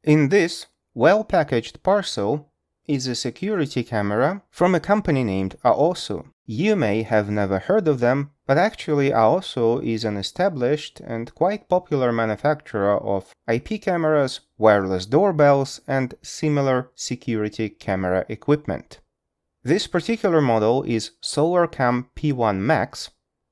In this well-packaged parcel is a security camera from a company named Aosu. You may have never heard of them, but actually Aosu is an established and quite popular manufacturer of IP cameras, wireless doorbells, and similar security camera equipment. This particular model is SolarCam P1 Max,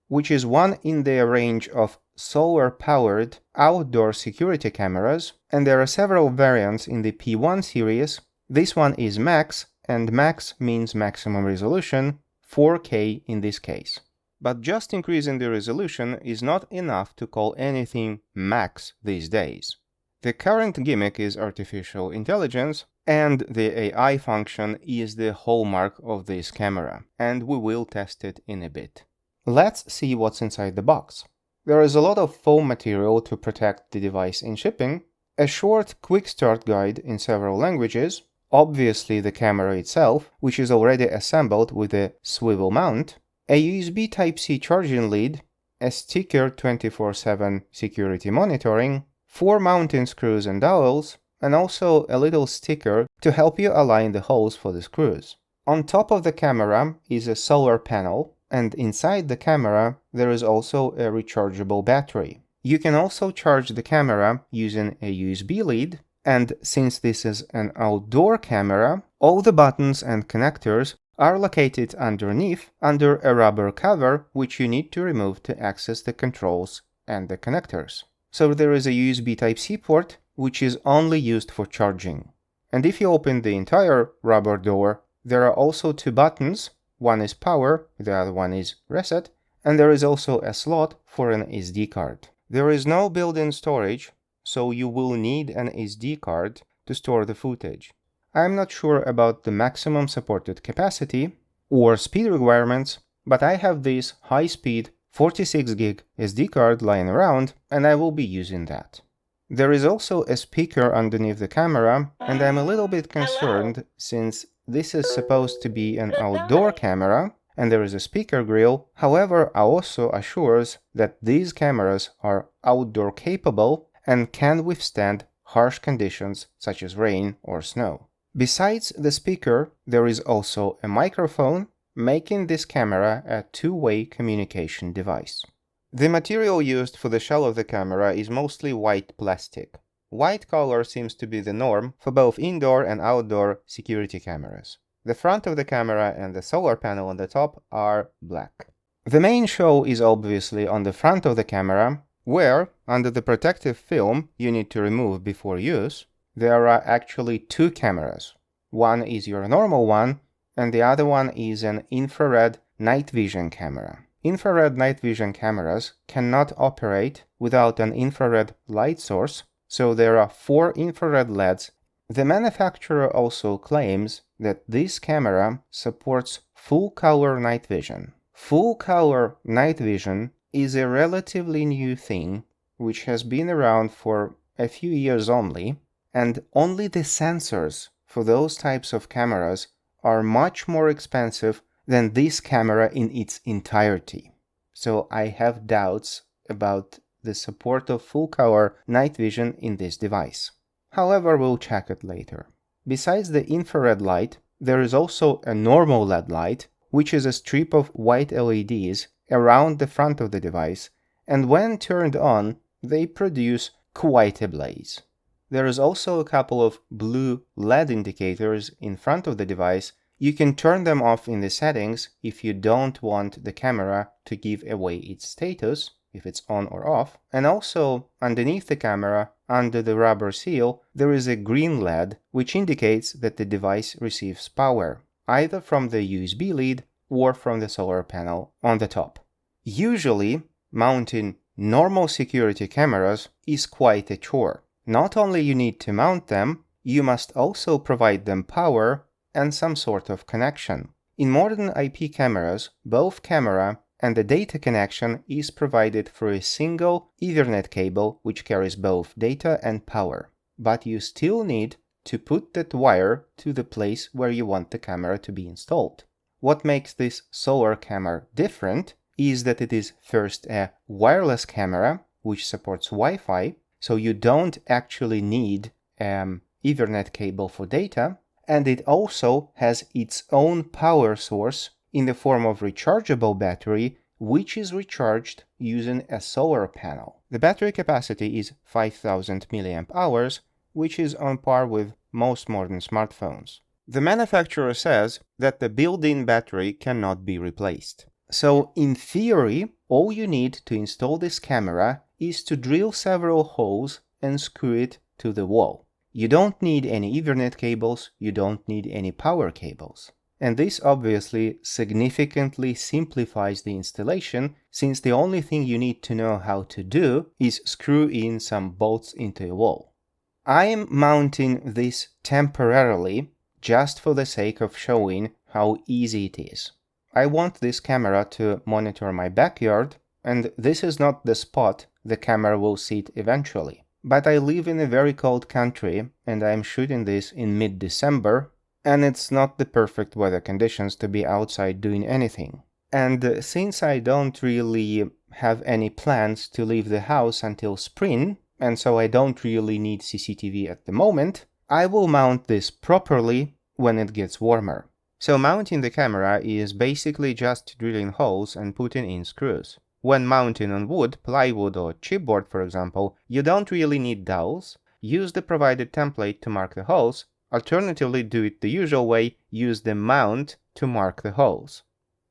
which is one in their range of solar-powered outdoor security cameras, and there are several variants in the P1 series. This one is Max, and Max means maximum resolution, 4K in this case. But just increasing the resolution is not enough to call anything Max these days. The current gimmick is artificial intelligence, and the AI function is the hallmark of this camera, and we will test it in a bit. Let's see what's inside the box. There is a lot of foam material to protect the device in shipping, a short quick start guide in several languages, obviously the camera itself, which is already assembled with a swivel mount, a USB Type-C charging lead, a sticker 24/7 security monitoring, 4 mounting screws and dowels, and also a little sticker to help you align the holes for the screws. On top of the camera is a solar panel, and inside the camera there is also a rechargeable battery. You can also charge the camera using a USB lead, and since this is an outdoor camera, all the buttons and connectors are located underneath under a rubber cover which you need to remove to access the controls and the connectors. So there is a USB Type-C port which is only used for charging. And if you open the entire rubber door, there are also 2 buttons. One is power, the other one is reset, and there is also a slot for an SD card. There is no built-in storage, so you will need an SD card to store the footage. I'm not sure about the maximum supported capacity or speed requirements, but I have this high-speed 46 gig SD card lying around, and I will be using that. There is also a speaker underneath the camera, and I'm a little bit concerned since this is supposed to be an outdoor camera, and there is a speaker grill. However, Aosu assures that these cameras are outdoor capable and can withstand harsh conditions such as rain or snow. Besides the speaker, there is also a microphone, making this camera a two-way communication device. The material used for the shell of the camera is mostly white plastic. White color seems to be the norm for both indoor and outdoor security cameras. The front of the camera and the solar panel on the top are black. The main show is obviously on the front of the camera, where, under the protective film you need to remove before use, there are actually 2 cameras. One is your normal one, and the other one is an infrared night vision camera. Infrared night vision cameras cannot operate without an infrared light source, so there are 4 infrared LEDs. The manufacturer also claims that this camera supports full-color night vision. Full-color night vision is a relatively new thing, which has been around for a few years only, and only the sensors for those types of cameras are much more expensive than this camera in its entirety. So I have doubts about the support of full-color night vision in this device. However, we'll check it later. Besides the infrared light, there is also a normal LED light, which is a strip of white LEDs around the front of the device, and when turned on, they produce quite a blaze. There is also a couple of blue LED indicators in front of the device. You can turn them off in the settings if you don't want the camera to give away its status, if it's on or off. And also, underneath the camera, under the rubber seal, there is a green LED which indicates that the device receives power, either from the USB lead or from the solar panel on the top. Usually, mounting normal security cameras is quite a chore. Not only you need to mount them, you must also provide them power and some sort of connection. In modern IP cameras, both camera and the data connection is provided through a single Ethernet cable which carries both data and power. But you still need to put that wire to the place where you want the camera to be installed. What makes this solar camera different is that it is first a wireless camera which supports Wi-Fi, so you don't actually need Ethernet cable for data, and it also has its own power source in the form of rechargeable battery, which is recharged using a solar panel. The battery capacity is 5000 mAh, which is on par with most modern smartphones. The manufacturer says that the built-in battery cannot be replaced. So in theory, all you need to install this camera is to drill several holes and screw it to the wall. You don't need any Ethernet cables, you don't need any power cables. And this obviously significantly simplifies the installation, since the only thing you need to know how to do is screw in some bolts into a wall. I am mounting this temporarily just for the sake of showing how easy it is. I want this camera to monitor my backyard, and this is not the spot the camera will sit eventually. But I live in a very cold country, and I am shooting this in mid-December, and it's not the perfect weather conditions to be outside doing anything. And since I don't really have any plans to leave the house until spring, and so I don't really need CCTV at the moment, I will mount this properly when it gets warmer. So mounting the camera is basically just drilling holes and putting in screws. When mounting on wood, plywood or chipboard for example, you don't really need dowels. Use the provided template to mark the holes. Alternatively, do it the usual way, use the mount to mark the holes.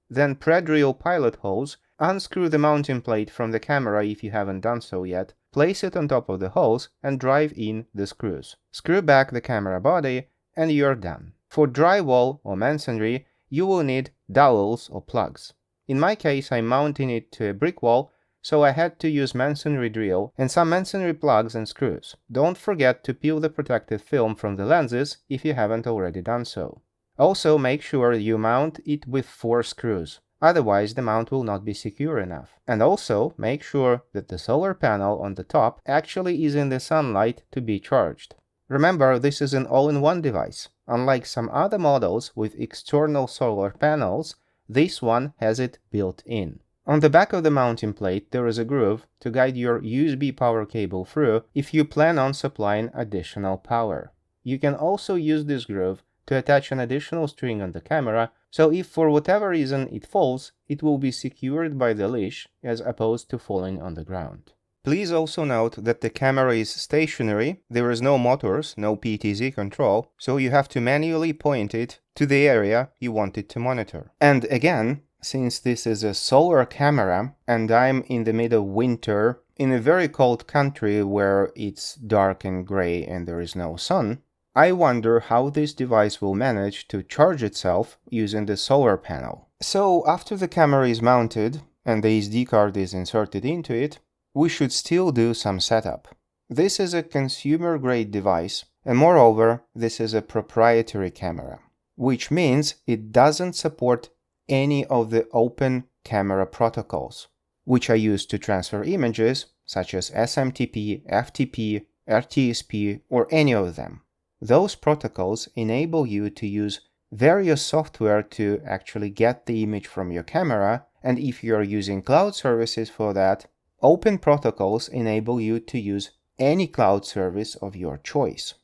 Then pre-drill pilot holes, unscrew the mounting plate from the camera if you haven't done so yet, place it on top of the holes and drive in the screws. Screw back the camera body and you're done. For drywall or masonry, you will need dowels or plugs. In my case, I'm mounting it to a brick wall, so I had to use masonry drill and some masonry plugs and screws. Don't forget to peel the protective film from the lenses if you haven't already done so. Also, make sure you mount it with 4 screws, otherwise the mount will not be secure enough. And also, make sure that the solar panel on the top actually is in the sunlight to be charged. Remember, this is an all-in-one device. Unlike some other models with external solar panels, this one has it built in. On the back of the mounting plate there is a groove to guide your USB power cable through if you plan on supplying additional power. You can also use this groove to attach an additional string on the camera, so if for whatever reason it falls, it will be secured by the leash as opposed to falling on the ground. Please also note that the camera is stationary, there is no motors, no PTZ control, so you have to manually point it to the area you want it to monitor. And again, since this is a solar camera and I'm in the middle of winter in a very cold country where it's dark and gray and there is no sun, I wonder how this device will manage to charge itself using the solar panel. So after the camera is mounted and the SD card is inserted into it, we should still do some setup. This is a consumer-grade device, and moreover, this is a proprietary camera, which means it doesn't support any of the open camera protocols, which are used to transfer images, such as SMTP, FTP, RTSP, or any of them. Those protocols enable you to use various software to actually get the image from your camera, and if you are using cloud services for that, open protocols enable you to use any cloud service of your choice.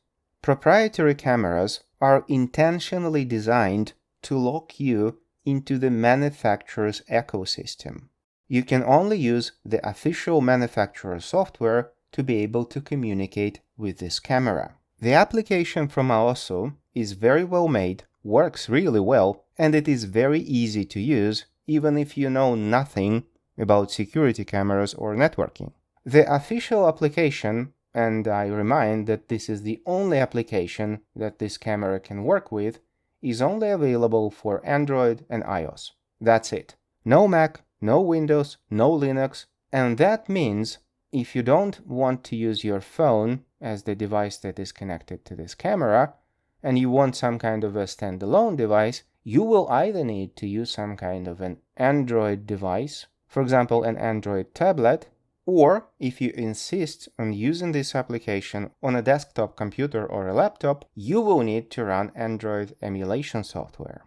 Proprietary cameras are intentionally designed to lock you into the manufacturer's ecosystem. You can only use the official manufacturer software to be able to communicate with this camera. The application from Aosu is very well made, works really well, and it is very easy to use even if you know nothing about security cameras or networking. The official application, and I remind that this is the only application that this camera can work with, is only available for Android and iOS. That's it. No Mac, no Windows, no Linux, and that means if you don't want to use your phone as the device that is connected to this camera, and you want some kind of a standalone device, you will either need to use some kind of an Android device, for example, an Android tablet, or if you insist on using this application on a desktop computer or a laptop, you will need to run Android emulation software.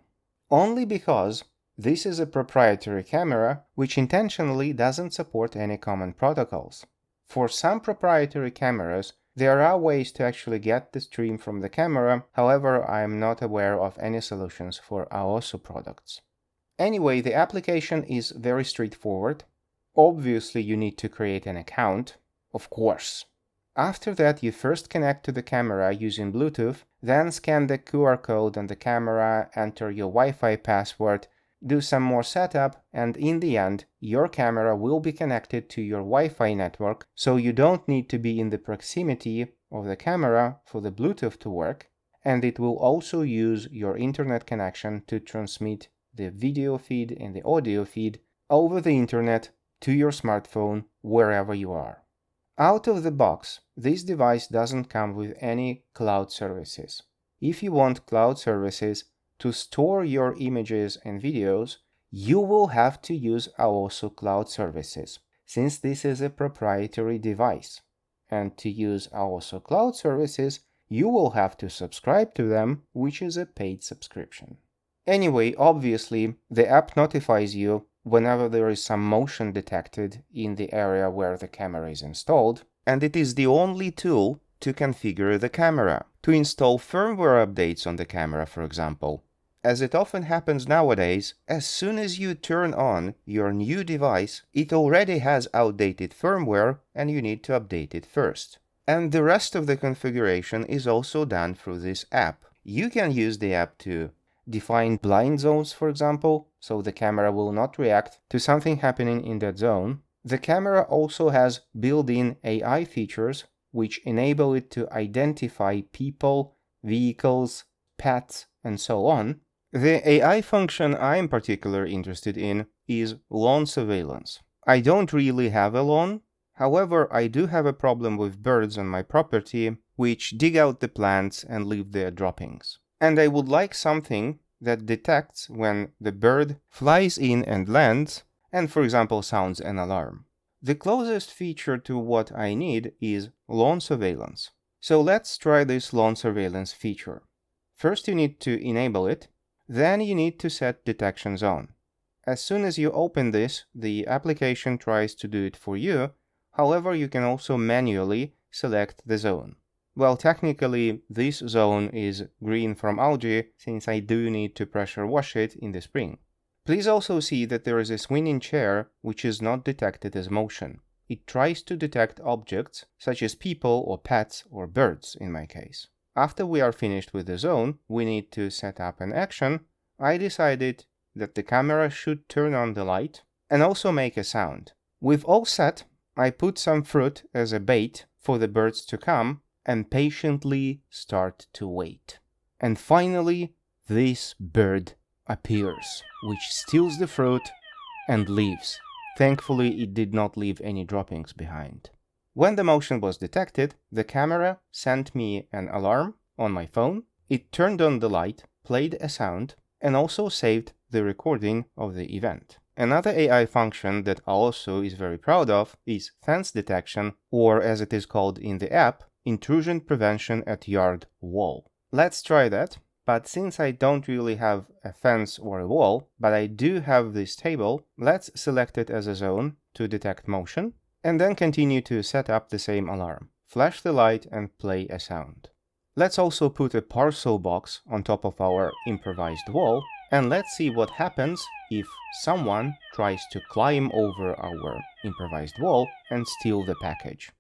Only because this is a proprietary camera which intentionally doesn't support any common protocols. For some proprietary cameras, There are ways to actually get the stream from the camera, however, I am not aware of any solutions for Aosu products. Anyway, the application is very straightforward. Obviously, you need to create an account, of course. After that, you first connect to the camera using Bluetooth, then scan the QR code on the camera, enter your Wi-Fi password, do some more setup, and in the end, your camera will be connected to your Wi-Fi network, so you don't need to be in the proximity of the camera for the Bluetooth to work, and it will also use your internet connection to transmit the video feed and the audio feed over the internet to your smartphone wherever you are. Out of the box, this device doesn't come with any cloud services. If you want cloud services to store your images and videos, you will have to use Aosu Cloud Services, since this is a proprietary device. And to use Aosu Cloud Services, you will have to subscribe to them, which is a paid subscription. Anyway, obviously, the app notifies you whenever there is some motion detected in the area where the camera is installed, and it is the only tool to configure the camera, to install firmware updates on the camera, for example. As it often happens nowadays, as soon as you turn on your new device, it already has outdated firmware and you need to update it first. And the rest of the configuration is also done through this app. You can use the app to define blind zones, for example, so the camera will not react to something happening in that zone. The camera also has built-in AI features which enable it to identify people, vehicles, pets, and so on. The AI function I am particularly interested in is lawn surveillance. I don't really have a lawn, however, I do have a problem with birds on my property which dig out the plants and leave their droppings. And I would like something that detects when the bird flies in and lands and, for example, sounds an alarm. The closest feature to what I need is lawn surveillance. So let's try this lawn surveillance feature. First you need to enable it, then you need to set detection zone. As soon as you open this, the application tries to do it for you, however you can also manually select the zone. Well, technically, this zone is green from algae, since I do need to pressure wash it in the spring. Please also see that there is a swinging chair which is not detected as motion. It tries to detect objects, such as people or pets or birds in my case. After we are finished with the zone, we need to set up an action. I decided that the camera should turn on the light and also make a sound. With all set, I put some fruit as a bait for the birds to come and patiently start to wait. And finally, this bird appears, which steals the fruit and leaves. Thankfully, it did not leave any droppings behind. When the motion was detected, the camera sent me an alarm on my phone. It turned on the light, played a sound, and also saved the recording of the event. Another AI function that Aosu is very proud of is fence detection, or as it is called in the app, intrusion prevention at yard wall. Let's try that, but since I don't really have a fence or a wall, but I do have this table, let's select it as a zone to detect motion, and then continue to set up the same alarm. Flash the light and play a sound. Let's also put a parcel box on top of our improvised wall, and let's see what happens if someone tries to climb over our improvised wall and steal the package.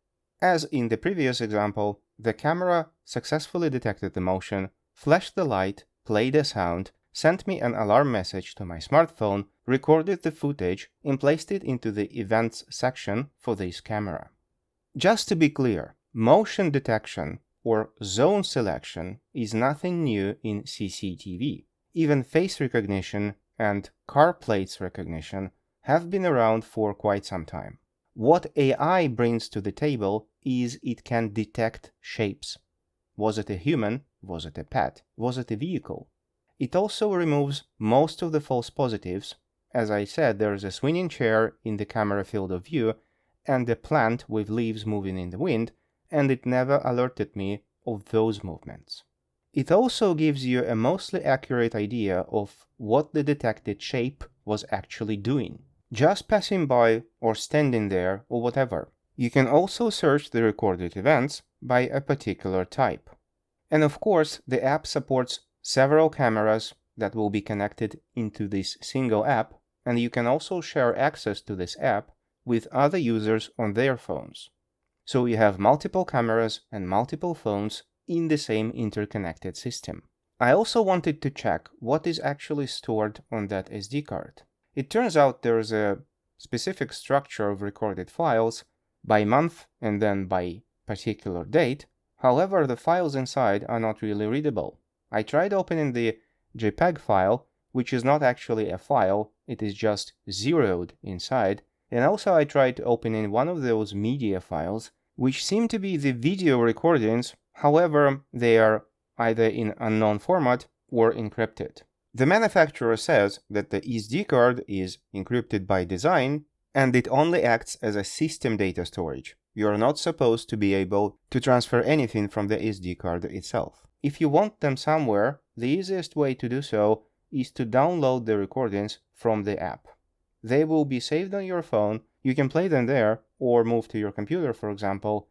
As in the previous example, the camera successfully detected the motion, flashed the light, played a sound, sent me an alarm message to my smartphone, recorded the footage, and placed it into the events section for this camera. Just to be clear, motion detection or zone selection is nothing new in CCTV. Even face recognition and car plates recognition have been around for quite some time. What AI brings to the table is it can detect shapes. Was it a human? Was it a pet? Was it a vehicle? It also removes most of the false positives. As I said, there is a swinging chair in the camera field of view and a plant with leaves moving in the wind, and it never alerted me of those movements. It also gives you a mostly accurate idea of what the detected shape was actually doing, just passing by or standing there or whatever. You can also search the recorded events by a particular type. And of course, the app supports several cameras that will be connected into this single app, and you can also share access to this app with other users on their phones. So you have multiple cameras and multiple phones in the same interconnected system. I also wanted to check what is actually stored on that SD card. It turns out there's a specific structure of recorded files by month and then by particular date. However, the files inside are not really readable. I tried opening the JPEG file, which is not actually a file, it is just zeroed inside, and also I tried opening one of those media files, which seem to be the video recordings, however, they are either in unknown format or encrypted. The manufacturer says that the SD card is encrypted by design, and it only acts as a system data storage. You are not supposed to be able to transfer anything from the SD card itself. If you want them somewhere, the easiest way to do so is to download the recordings from the app. They will be saved on your phone, you can play them there, or move to your computer, for example.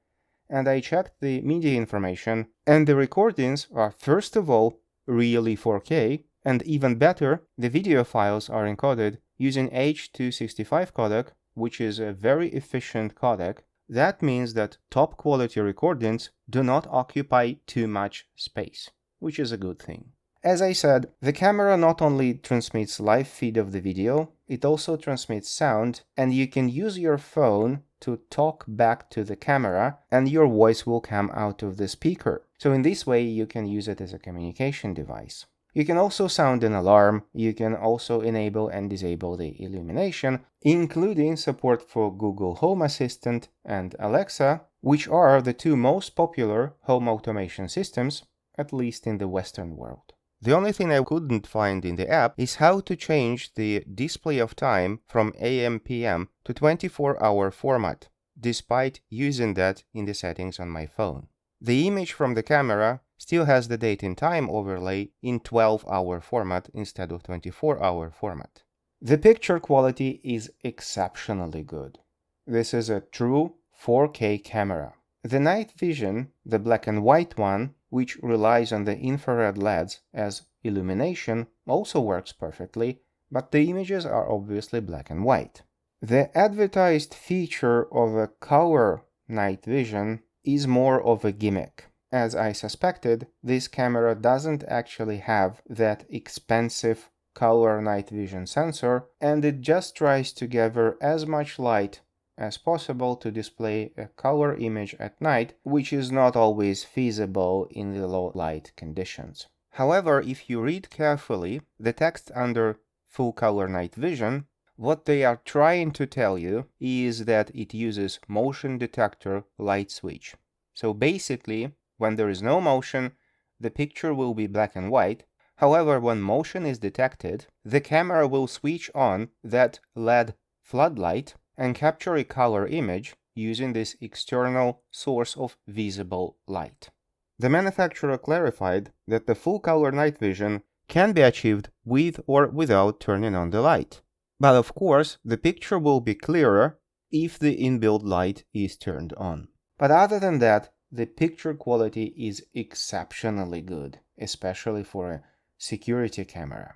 And I checked the media information, and the recordings are, first of all, really 4K, and even better, the video files are encoded using H.265 codec, which is a very efficient codec. That means that top quality recordings do not occupy too much space, which is a good thing. As I said, the camera not only transmits live feed of the video, it also transmits sound, and you can use your phone to talk back to the camera, and your voice will come out of the speaker. So in this way, you can use it as a communication device. You can also sound an alarm, you can also enable and disable the illumination, including support for Google Home Assistant and Alexa, which are the two most popular home automation systems, at least in the Western world. The only thing I couldn't find in the app is how to change the display of time from AM/PM to 24-hour format, despite using that in the settings on my phone. The image from the camera still has the date and time overlay in 12-hour format instead of 24-hour format. The picture quality is exceptionally good. This is a true 4K camera. The night vision, the black and white one, which relies on the infrared LEDs as illumination, also works perfectly, but the images are obviously black and white. The advertised feature of a color night vision is more of a gimmick. As I suspected, this camera doesn't actually have that expensive color night vision sensor, and it just tries to gather as much light as possible to display a color image at night, which is not always feasible in the low light conditions. However, if you read carefully the text under full color night vision, what they are trying to tell you is that it uses motion detector light switch. So basically, when there is no motion, the picture will be black and white. However, when motion is detected, the camera will switch on that LED floodlight and capture a color image using this external source of visible light. The manufacturer clarified that the full color night vision can be achieved with or without turning on the light. But of course, the picture will be clearer if the inbuilt light is turned on. But other than that, the picture quality is exceptionally good, especially for a security camera.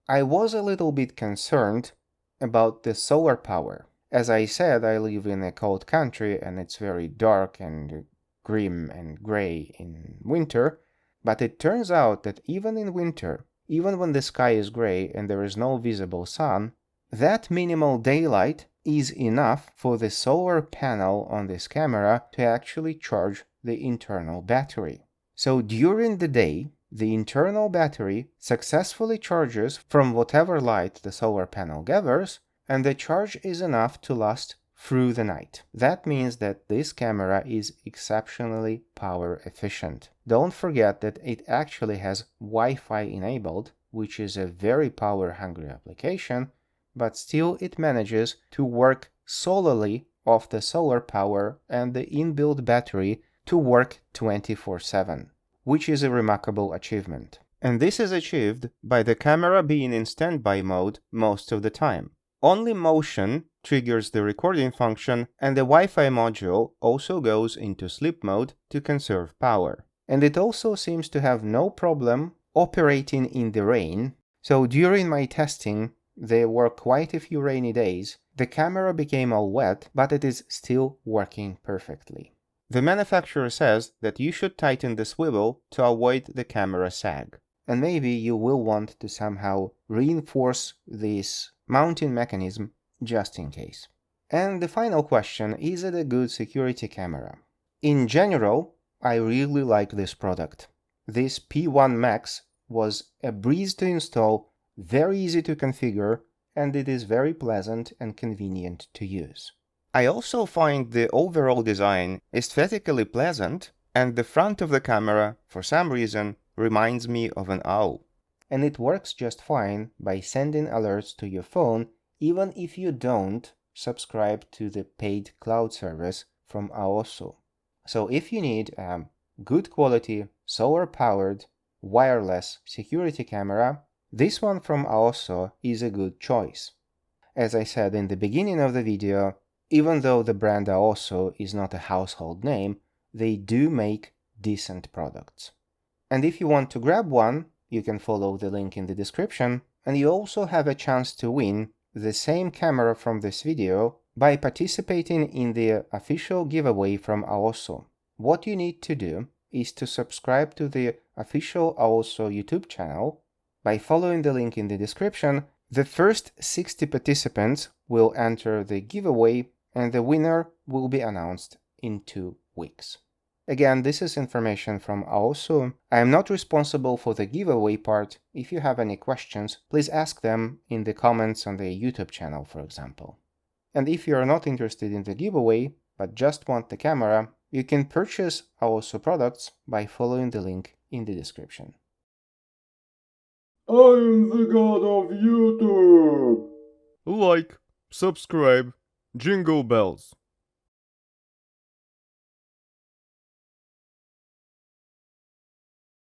I was a little bit concerned about the solar power. As I said, I live in a cold country and it's very dark and grim and gray in winter, but it turns out that even in winter, even when the sky is gray and there is no visible sun, that minimal daylight is enough for the solar panel on this camera to actually charge the internal battery. So during the day, the internal battery successfully charges from whatever light the solar panel gathers, and the charge is enough to last through the night. That means that this camera is exceptionally power efficient. Don't forget that it actually has Wi-Fi enabled, which is a very power-hungry application, but still it manages to work solely off the solar power and the inbuilt battery to work 24/7, which is a remarkable achievement. And this is achieved by the camera being in standby mode most of the time. Only motion triggers the recording function, and the Wi-Fi module also goes into sleep mode to conserve power. And it also seems to have no problem operating in the rain. So during my testing, there were quite a few rainy days. The camera became all wet, but it is still working perfectly. The manufacturer says that you should tighten the swivel to avoid the camera sag. And maybe you will want to somehow reinforce this mounting mechanism just in case. And the final question, is it a good security camera? In general, I really like this product. This P1 Max was a breeze to install, very easy to configure, and it is very pleasant and convenient to use. I also find the overall design aesthetically pleasant, and the front of the camera, for some reason, reminds me of an owl. And it works just fine by sending alerts to your phone even if you don't subscribe to the paid cloud service from Aosu. So if you need a good quality, solar-powered, wireless security camera, this one from Aosu is a good choice. As I said in the beginning of the video, even though the brand Aosu is not a household name, they do make decent products. And if you want to grab one, you can follow the link in the description, and you also have a chance to win the same camera from this video by participating in the official giveaway from Aosu. What you need to do is to subscribe to the official Aosu YouTube channel. By following the link in the description, the first 60 participants will enter the giveaway, and the winner will be announced in 2 weeks. Again, this is information from Aosu. I am not responsible for the giveaway part. If you have any questions, please ask them in the comments on the YouTube channel, for example. And if you are not interested in the giveaway, but just want the camera, you can purchase Aosu products by following the link in the description. I'm the god of YouTube! Like, subscribe, jingle bells.